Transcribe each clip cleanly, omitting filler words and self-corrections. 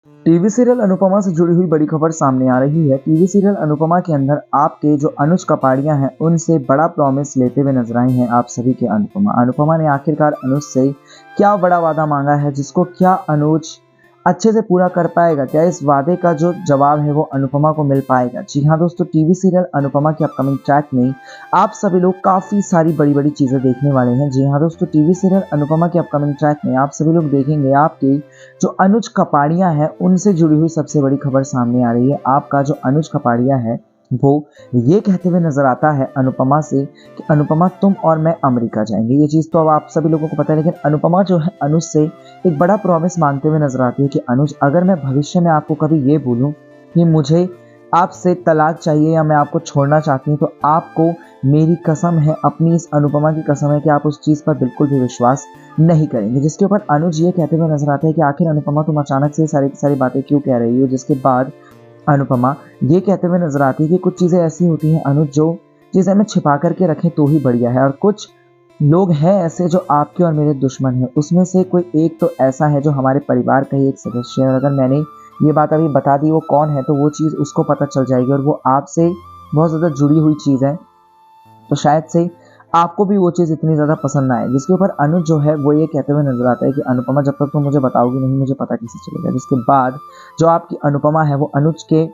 TV serial Anupama से जुड़ी हुई बड़ी खबर सामने आ रही है। टीवी सीरियल अनुपमा के अंदर आपके जो अनुज कपाड़िया हैं उनसे बड़ा प्रॉमिस लेते हुए नजर आई हैं आप सभी के अनुपमा। अनुपमा ने आखिरकार अनुज से क्या बड़ा वादा मांगा है जिसको क्या अनुज अच्छे से पूरा कर पाएगा? क्या इस वादे का जो जवाब है वो अनुपमा को मिल पाएगा? जी हाँ दोस्तों, टीवी सीरियल अनुपमा के अपकमिंग ट्रैक में आप सभी लोग काफ़ी सारी बड़ी-बड़ी चीज़ें देखने वाले हैं। जी हाँ दोस्तों, टीवी सीरियल अनुपमा के अपकमिंग ट्रैक में आप सभी लोग देखेंगे आपके जो अनुज कपाड़िया हैं उनसे जुड़ी हुई सबसे बड़ी खबर सामने आ रही है। आपका जो अनुज कपाड़िया है वो ये कहते हुए नजर आता है अनुपमा से कि अनुपमा तुम और मैं अमेरिका जाएंगे। ये चीज़ तो अब आप सभी लोगों को पता है, लेकिन अनुपमा जो है अनुज से एक बड़ा प्रॉमिस मांगते हुए नजर आती है कि अनुज, अगर मैं भविष्य में आपको कभी ये बोलूं कि मुझे आपसे तलाक चाहिए या मैं आपको छोड़ना चाहती हूँ, तो आपको मेरी कसम है, अपनी इस अनुपमा की कसम है कि आप उस चीज़ पर बिल्कुल भी विश्वास नहीं करेंगे। जिसके ऊपर अनुज ये कहते हुए नजर आते हैं कि आखिर अनुपमा तुम अचानक से सारी की सारी बातें क्यों कह रही हो? जिसके बाद अनुपमा ये कहते हुए नजर आती है कि कुछ चीज़ें ऐसी होती हैं अनुज, जो चीज़ें हमें छिपा करके रखें तो ही बढ़िया है, और कुछ लोग हैं ऐसे जो आपके और मेरे दुश्मन हैं। उसमें से कोई एक तो ऐसा है जो हमारे परिवार का ही एक सदस्य है, और अगर मैंने ये बात अभी बता दी वो कौन है तो वो चीज़ उसको पता चल जाएगी, और वो आपसे बहुत ज़्यादा जुड़ी हुई चीज़ है, तो शायद से आपको भी वो चीज़ इतनी ज़्यादा पसंद ना आए। जिसके ऊपर अनुज जो है वो ये कहते हुए नजर आता है कि अनुपमा, जब तक तुम मुझे बताओगी नहीं मुझे पता कैसे चलेगा। जिसके बाद जो आपकी अनुपमा है वो अनुज के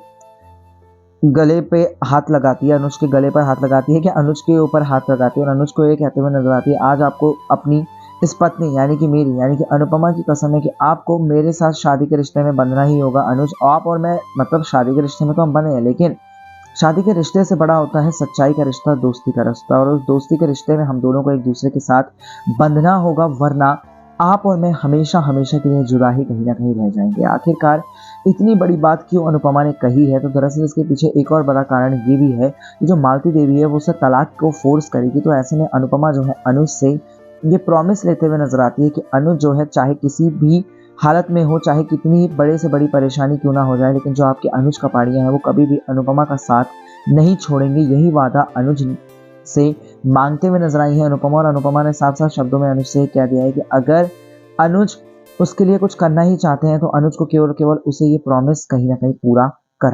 गले पे हाथ लगाती है, अनुज के गले पर हाथ लगाती है, कि अनुज के ऊपर हाथ लगाती है, और अनुज को ये कहते हुए नजर आती है, आज आपको अपनी इस पत्नी यानी कि मेरी यानी कि अनुपमा की कसम है कि आपको मेरे साथ शादी के रिश्ते में बंधना ही होगा। अनुज, आप और मैं, मतलब शादी के रिश्ते में तो हम बने हैं, लेकिन शादी के रिश्ते से बड़ा होता है सच्चाई का रिश्ता, दोस्ती का रिश्ता, और उस दोस्ती के रिश्ते में हम दोनों को एक दूसरे के साथ बंधना होगा, वरना आप और मैं हमेशा हमेशा के लिए जुदा ही कहीं ना कहीं रह जाएंगे। आखिरकार इतनी बड़ी बात क्यों अनुपमा ने कही है? तो दरअसल इसके पीछे एक और बड़ा कारण ये भी है कि जो मालती देवी है वो उसे तलाक को फोर्स करेगी। तो ऐसे में अनुपमा जो है अनुज से ये प्रॉमिस लेते हुए नजर आती है कि अनुज जो है चाहे किसी भी हालत में हो, चाहे कितनी बड़े से बड़ी परेशानी क्यों ना हो जाए, लेकिन जो आपके अनुज कपाड़िया हैं वो कभी भी अनुपमा का साथ नहीं छोड़ेंगे। यही वादा अनुज से मांगते हुए नजर आई है अनुपमा, और अनुपमा ने साफ साफ शब्दों में अनुज से कह दिया है कि अगर अनुज उसके लिए कुछ करना ही चाहते हैं तो अनुज को केवल केवल उसे ये प्रॉमिस कहीं ना कहीं पूरा